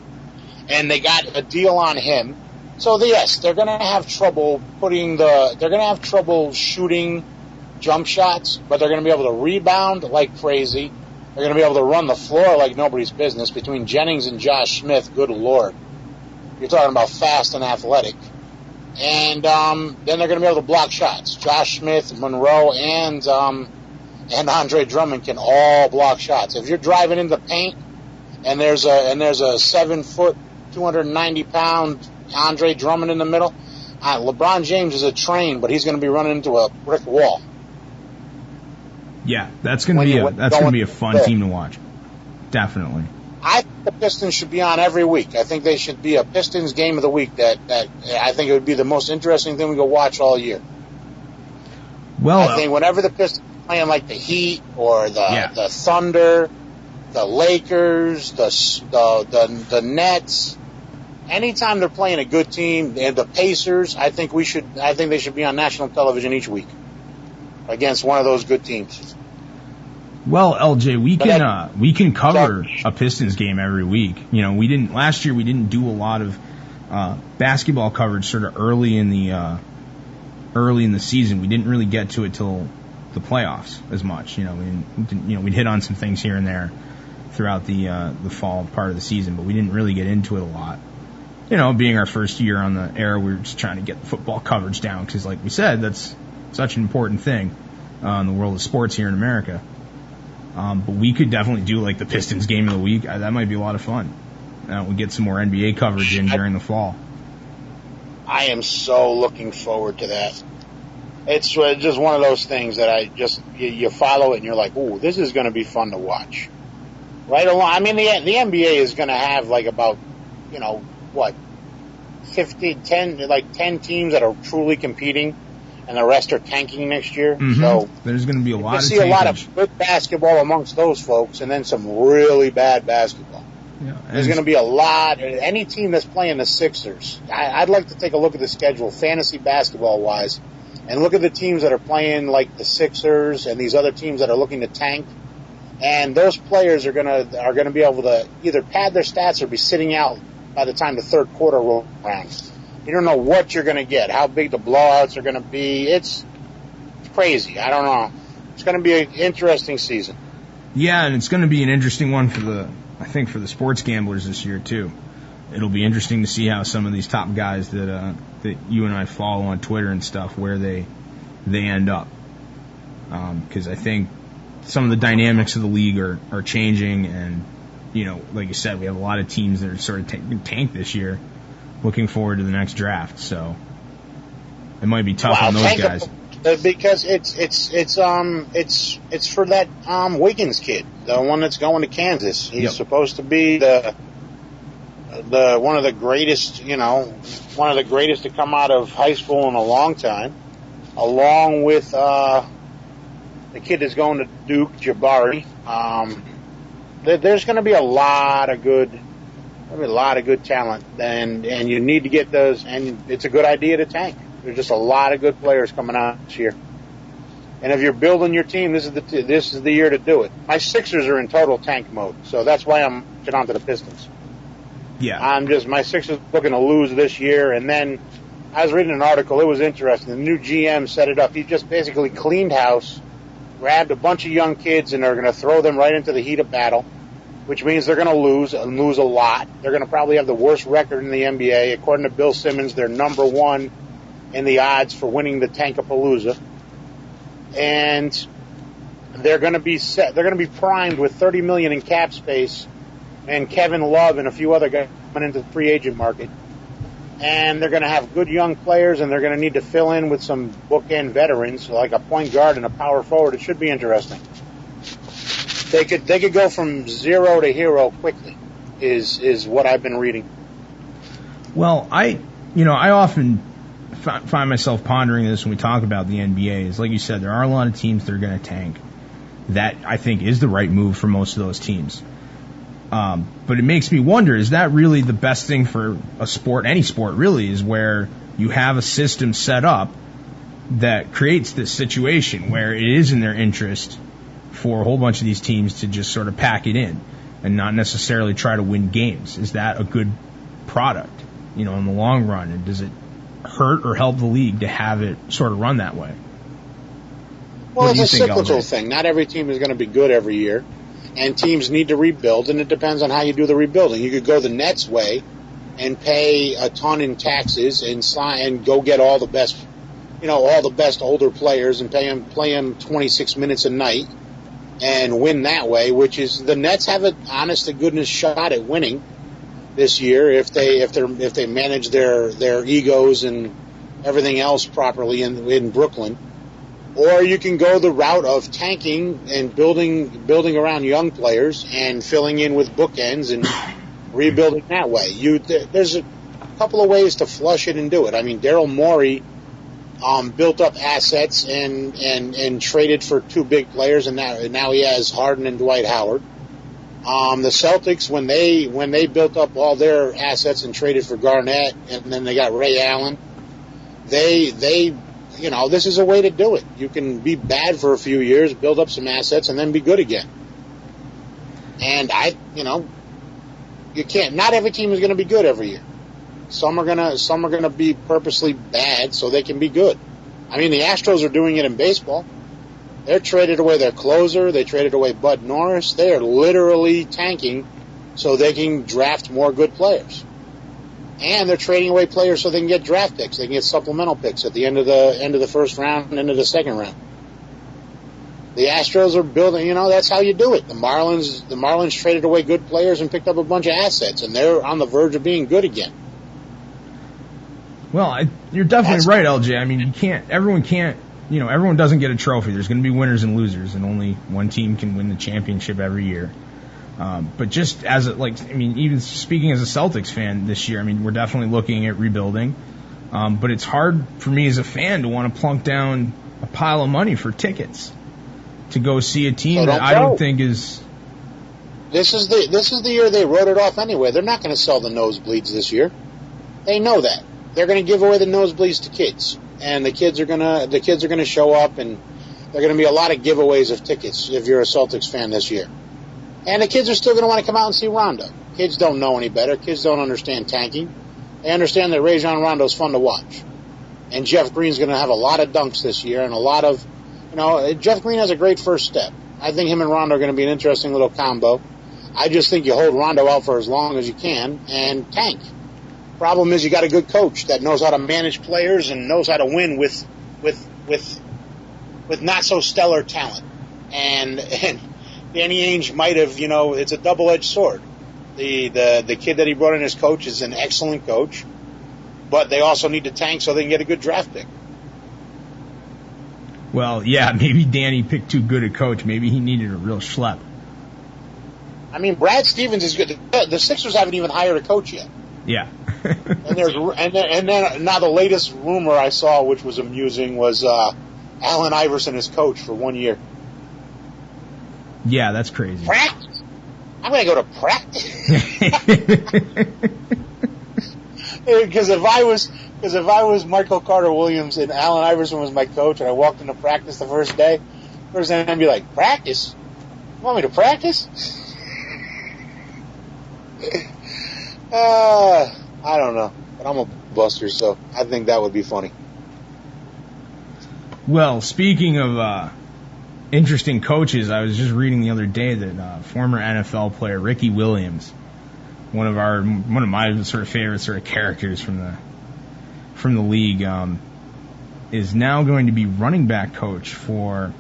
and they got a deal on him. So yes, they're going to have trouble shooting jump shots, but they're going to be able to rebound like crazy. They're going to be able to run the floor like nobody's business. Between Jennings and Josh Smith, good Lord, you're talking about fast and athletic. And then they're going to be able to block shots. Josh Smith, Monroe, and Andre Drummond can all block shots. If you're driving in the paint and there's a 7 foot, 290 pound Andre Drummond in the middle, LeBron James is a train, but he's going to be running into a brick wall. Yeah, that's going to be a fun team to watch. Definitely. I think the Pistons should be on every week. I think they should be a Pistons game of the week. That I think it would be the most interesting thing we could watch all year. Well, I think whenever the Pistons are playing like the Heat or the Thunder, the Lakers, the Nets. Anytime they're playing a good team, and the Pacers, I think they should be on national television each week against one of those good teams. Well, LJ, we can cover a Pistons game every week. Last year we didn't do a lot of basketball coverage sort of early in the season. We didn't really get to it till the playoffs as much. We'd hit on some things here and there throughout the fall part of the season, but we didn't really get into it a lot. Being our first year on the air, we were just trying to get the football coverage down because, like we said, that's such an important thing in the world of sports here in America. But we could definitely do like the Pistons game of the week. That might be a lot of fun. We'll get some more NBA coverage in during the fall. I am so looking forward to that. It's just one of those things that you follow it and you're like, ooh, this is going to be fun to watch. Right along. I mean, the NBA is going to have like about, 10 teams that are truly competing, and the rest are tanking next year. Mm-hmm. So there's going to be a lot. You see a lot of good basketball amongst those folks, and then some really bad basketball. Yeah. There's going to be a lot. Any team that's playing the Sixers, I'd like to take a look at the schedule, fantasy basketball-wise, and look at the teams that are playing like the Sixers and these other teams that are looking to tank. And those players are gonna be able to either pad their stats or be sitting out by the time the third quarter rolls around. You don't know what you're going to get, how big the blowouts are going to be. It's crazy. I don't know. It's going to be an interesting season. Yeah, and it's going to be an interesting one for the sports gamblers this year too. It'll be interesting to see how some of these top guys that you and I follow on Twitter and stuff, where they end up. Because I think some of the dynamics of the league are changing, and like you said, we have a lot of teams that are sort of tanked this year. Looking forward to the next draft, so it might be tough on those guys. Because it's for that Wiggins kid, the one that's going to Kansas. He's supposed to be the one of the greatest, one of the greatest to come out of high school in a long time, along with the kid that's going to Duke, Jabari. There's going to be a lot of good talent, and you need to get those. And it's a good idea to tank. There's just a lot of good players coming out this year. And if you're building your team, this is the year to do it. My Sixers are in total tank mode, so that's why I'm getting onto the Pistons. Yeah, my Sixers looking to lose this year. And then I was reading an article. It was interesting. The new GM set it up. He just basically cleaned house, grabbed a bunch of young kids, and they're going to throw them right into the heat of battle, which means they're going to lose and lose a lot. They're going to probably have the worst record in the NBA. According to Bill Simmons, they're number one in the odds for winning the Tankapalooza. And they're going to be set. They're going to be primed with $30 million in cap space, and Kevin Love and a few other guys coming into the free agent market. And they're going to have good young players, and they're going to need to fill in with some bookend veterans, like a point guard and a power forward. It should be interesting. They could go from zero to hero quickly, is what I've been reading. Well, I often find myself pondering this when we talk about the NBA. Is like you said, there are a lot of teams that are going to tank. That I think is the right move for most of those teams. But it makes me wonder: is that really the best thing for a sport? Any sport really is where you have a system set up that creates this situation where it is in their interest for a whole bunch of these teams to just sort of pack it in and not necessarily try to win games. Is that a good product, in the long run? And does it hurt or help the league to have it sort of run that way? Well, it's a cyclical thing. Not every team is going to be good every year, and teams need to rebuild, and it depends on how you do the rebuilding. You could go the Nets way and pay a ton in taxes and go get all the best, all the best older players and play them 26 minutes a night and win that way, which is the Nets have an honest to goodness shot at winning this year if they manage their egos and everything else properly in Brooklyn. Or you can go the route of tanking and building around young players and filling in with bookends and rebuilding that way. There's a couple of ways to flush it and do it. I mean, Daryl Morey built up assets and traded for two big players, and now he has Harden and Dwight Howard. The Celtics, when they built up all their assets and traded for Garnett, and then they got Ray Allen, they this is a way to do it. You can be bad for a few years, build up some assets, and then be good again. And you can't. Not every team is going to be good every year. Some are gonna be purposely bad so they can be good. I mean, the Astros are doing it in baseball. They're traded away their closer. They traded away Bud Norris. They are literally tanking so they can draft more good players. And they're trading away players so they can get draft picks. They can get supplemental picks at the end of the first round and into the second round. The Astros are building. That's how you do it. The Marlins traded away good players and picked up a bunch of assets, and they're on the verge of being good again. Well, you're definitely right, LJ. I mean, everyone doesn't get a trophy. There's going to be winners and losers, and only one team can win the championship every year. But just even speaking as a Celtics fan this year, I mean, we're definitely looking at rebuilding. But it's hard for me as a fan to want to plunk down a pile of money for tickets to go see a team that I don't think is. This is the year they wrote it off anyway. They're not going to sell the nosebleeds this year. They know that. They're going to give away the nosebleeds to kids, and the kids are going to show up, and there are going to be a lot of giveaways of tickets if you're a Celtics fan this year. And the kids are still going to want to come out and see Rondo. Kids don't know any better. Kids don't understand tanking. They understand that Rajon Rondo's fun to watch. And Jeff Green's going to have a lot of dunks this year, and a lot of, Jeff Green has a great first step. I think him and Rondo are going to be an interesting little combo. I just think you hold Rondo out for as long as you can and tank. Problem is, you got a good coach that knows how to manage players and knows how to win with not so stellar talent. And Danny Ainge might have, it's a double-edged sword. The kid that he brought in as coach is an excellent coach, but they also need to tank so they can get a good draft pick. Well, yeah, maybe Danny picked too good a coach. Maybe he needed a real schlep. I mean, Brad Stevens is good. The Sixers haven't even hired a coach yet. Yeah. and then now the latest rumor I saw, which was amusing, was Allen Iverson is coach for 1 year. Yeah, that's crazy. Practice? I'm going to go to practice. Because if I was Michael Carter Williams and Allen Iverson was my coach, and I walked into practice the first day, I'd be like, practice? You want me to practice? I don't know, but I'm a buster, so I think that would be funny. Well, speaking of interesting coaches, I was just reading the other day that former NFL player Ricky Williams, one of my sort of favorite sort of characters from the league, is now going to be running back coach for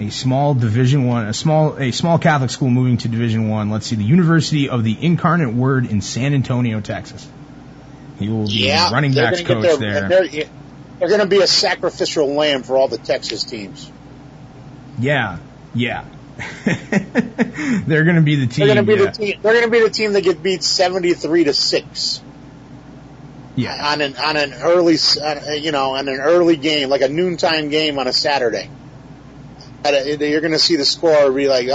a small Division I, a small Catholic school moving to Division I. Let's see, the University of the Incarnate Word in San Antonio, Texas. He will be running backs coach there. They're going to be a sacrificial lamb for all the Texas teams. Yeah. They're going to be the team. They're going to be the team that get beat 73-6. Yeah. On an early game, like a noontime game on a Saturday. You're going to see the score be like,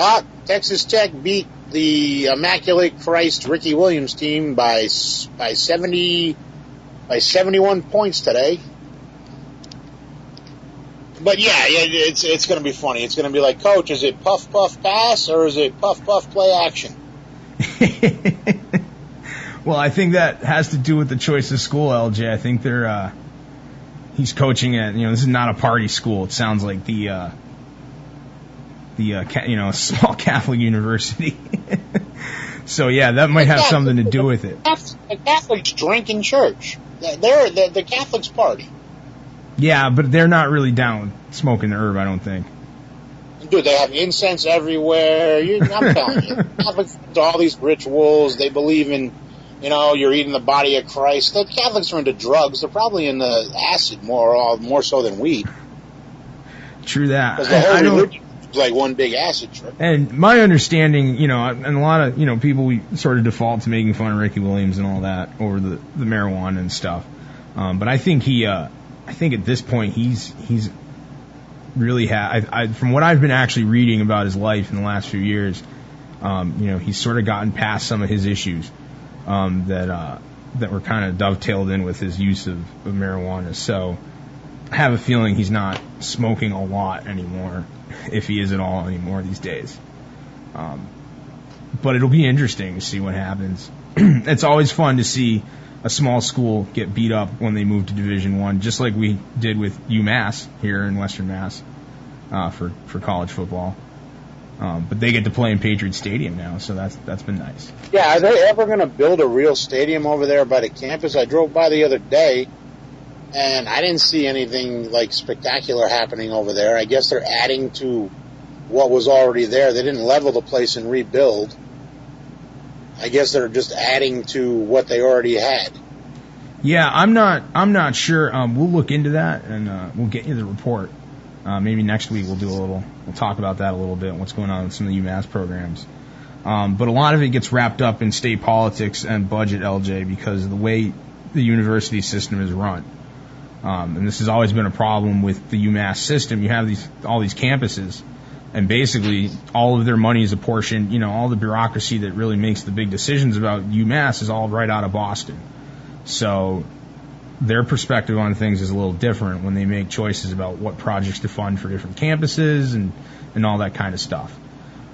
Texas Tech beat the Immaculate Christ Ricky Williams team by 71 points today. But yeah, it's going to be funny. It's going to be like, Coach, is it puff puff pass or is it puff puff play action? Well, I think that has to do with the choice of school, LJ. I think he's coaching at, this is not a party school. It sounds like the small Catholic university. So yeah, that might have something to do with it. The Catholics drink in church. They're the Catholics party. Yeah, but they're not really down smoking the herb, I don't think. Dude, they have incense everywhere. I'm telling you, Catholics do all these rituals. They believe in, you're eating the body of Christ. The Catholics are into drugs. They're probably into acid more so than weed. True that. Because the whole religion is like one big acid trip. And my understanding, and a lot of, people, we sort of default to making fun of Ricky Williams and all that over the marijuana and stuff. But I think I think at this point he's really from what I've been actually reading about his life in the last few years, he's sort of gotten past some of his issues that were kind of dovetailed in with his use of marijuana. So I have a feeling he's not smoking a lot anymore, if he is at all anymore these days. But it'll be interesting to see what happens. It's always fun to see a small school get beat up when they move to Division I, just like we did with UMass here in Western Mass for college football. But they get to play in Patriot Stadium now, so that's been nice. Yeah, are they ever going to build a real stadium over there by the campus? I drove by the other day, and I didn't see anything like spectacular happening over there. I guess they're adding to what was already there. They didn't level the place and rebuild. I guess they're just adding to what they already had. Yeah, I'm not sure. We'll look into that and we'll get you the report. Maybe next week we'll talk about that a little bit, what's going on with some of the UMass programs. But a lot of it gets wrapped up in state politics and budget, LJ, because of the way the university system is run. And this has always been a problem with the UMass system. You have all these campuses And basically, all of their money is apportioned, all the bureaucracy that really makes the big decisions about UMass is all right out of Boston. So their perspective on things is a little different when they make choices about what projects to fund for different campuses and all that kind of stuff.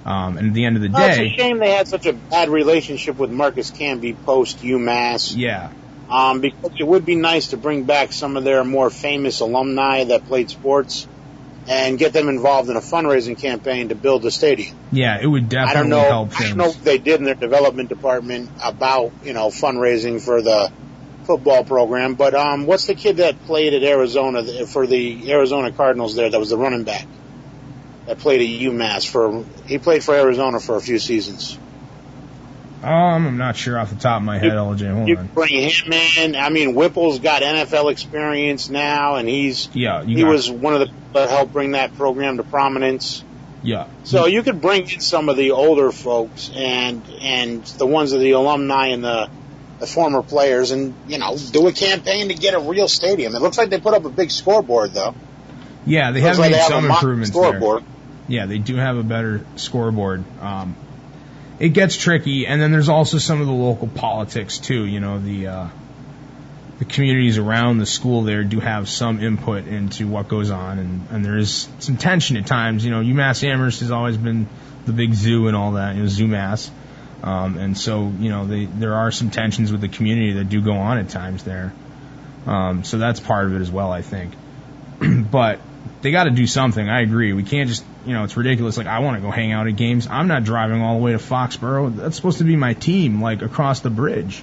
And at the end of the day... It's a shame they had such a bad relationship with Marcus Camby post-UMass. Yeah. Because it would be nice to bring back some of their more famous alumni that played sports and get them involved in a fundraising campaign to build the stadium. Yeah, it would definitely help things. I don't know what they did in their development department about, fundraising for the football program, but what's the kid that played at Arizona for the Arizona Cardinals there that was the running back that played at UMass? He played for Arizona for a few seasons. I'm not sure off the top of my head, LJ. Hold you on. Bring him in. I mean, Whipple's got NFL experience now, and he was one of the people that helped bring that program to prominence. Yeah. So you could bring in some of the older folks and the ones of the alumni and the former players, and do a campaign to get a real stadium. It looks like they put up a big scoreboard, though. Yeah, they have made some improvements scoreboard. there. Yeah, they do have a better scoreboard. It gets tricky, and then there's also some of the local politics too. The communities around the school there do have some input into what goes on, and there is some tension at times. UMass Amherst has always been the big zoo and all that, ZooMass, and so there are some tensions with the community that do go on at times there. So that's part of it as well, I think. But they got to do something. I agree. We can't just, it's ridiculous. Like, I want to go hang out at games. I'm not driving all the way to Foxborough. That's supposed to be my team, like, across the bridge.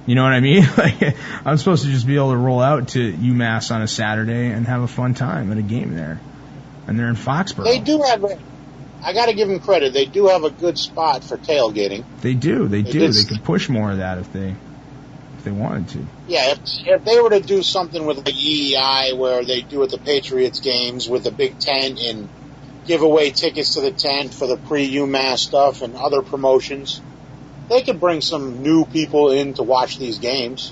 You know what I mean? Like, I'm supposed to just be able to roll out to UMass on a Saturday and have a fun time at a game there. And they're in Foxborough. They do have I got to give them credit. They do have a good spot for tailgating. They do. They could push more of that if they wanted to. Yeah, if they were to do something with the EEI where they do at the Patriots games with a big tent and give away tickets to the tent for the pre-UMass stuff and other promotions, they could bring some new people in to watch these games.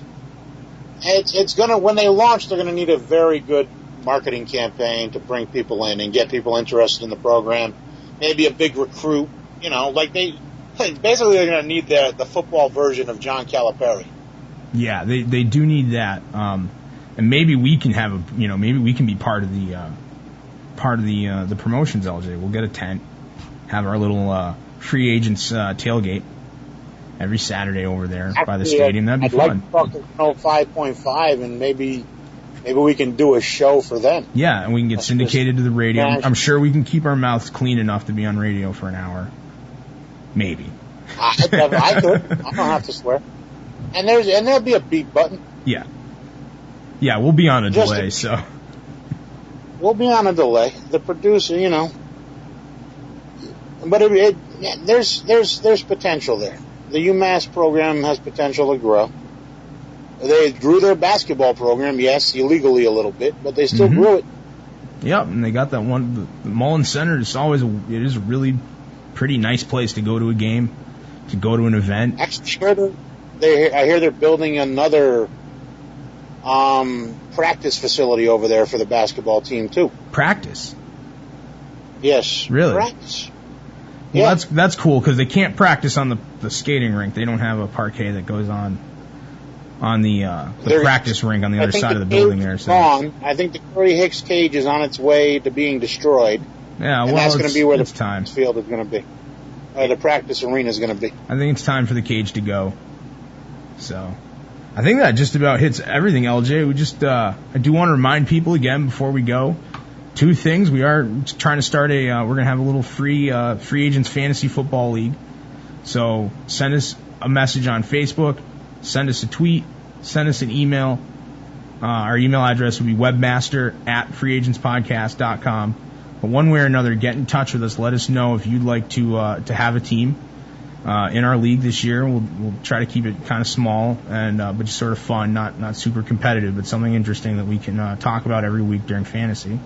It's gonna, when they launch, they're gonna need a very good marketing campaign to bring people in and get people interested in the program. Maybe a big recruit, basically they're gonna need the football version of John Calipari. Yeah, they do need that, and maybe we can have maybe we can be part of the promotions. LJ, we'll get a tent, have our little free agents tailgate every Saturday over there by the stadium. That'd be fun. I'd like to talk to 5.5, and maybe we can do a show for them. Yeah, and we can get syndicated to the radio. I'm sure we can keep our mouths clean enough to be on radio for an hour. Maybe. I could. I don't have to swear. And there'll be a beep button. Yeah, we'll be on a delay, so. We'll be on a delay. The producer, but there's potential there. The UMass program has potential to grow. They grew their basketball program, yes, illegally a little bit, but they still grew it. Yep, and they got that one. The Mullins Center is it is a really pretty nice place to go to a game, to go to an event. Actually, I hear they're building another practice facility over there for the basketball team too. Practice? Yes. Really? Practice. Well, yeah. That's cool because they can't practice on the skating rink. They don't have a parquet that goes on the practice rink on the other side of the building there. So I think the Curry Hicks cage is on its way to being destroyed. Yeah, and that's going to be where the time field is going to be. The practice arena is going to be. I think it's time for the cage to go. So, I think that just about hits everything, LJ. We just, I do want to remind people again before we go, two things. We are trying to start we're going to have a little free agents fantasy football league. So, send us a message on Facebook, send us a tweet, send us an email. Our email address would be webmaster@freeagentspodcast.com. But one way or another, get in touch with us. Let us know if you'd like to have a team in our league this year. We'll try to keep it kind of small and but just sort of fun, not super competitive, but something interesting that we can talk about every week during fantasy.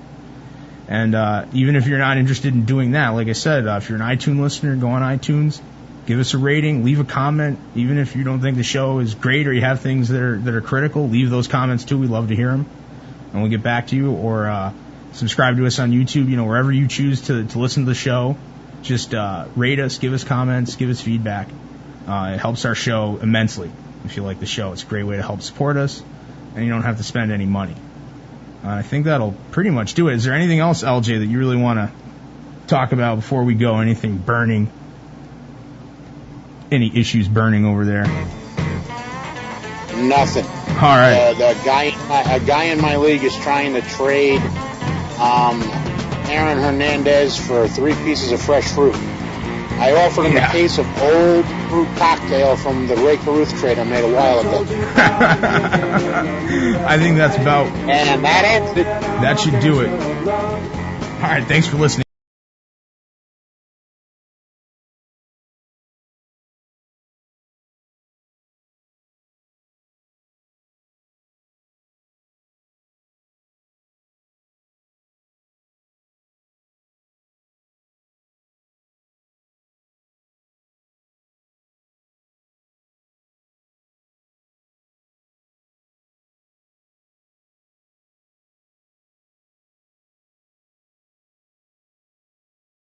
And even if you're not interested in doing that, like I said, if you're an iTunes listener, go on iTunes, give us a rating, leave a comment. Even if you don't think the show is great or you have things that are critical, leave those comments too. We love to hear them, and we'll get back to you. Or Subscribe to us on YouTube, wherever you choose to listen to the show. Just rate us, give us comments, give us feedback. It helps our show immensely. If you like the show, it's a great way to help support us, and you don't have to spend any money. I think that'll pretty much do it. Is there anything else, LJ, that you really want to talk about before we go? Anything burning? Any issues burning over there? Nothing. All right. A guy in my league is trying to trade Aaron Hernandez for 3 pieces of fresh fruit. I offered him a case of old fruit cocktail from the Ray Caruth trade I made a while ago. I think that's about... And that ends it. That should do it. All right, thanks for listening.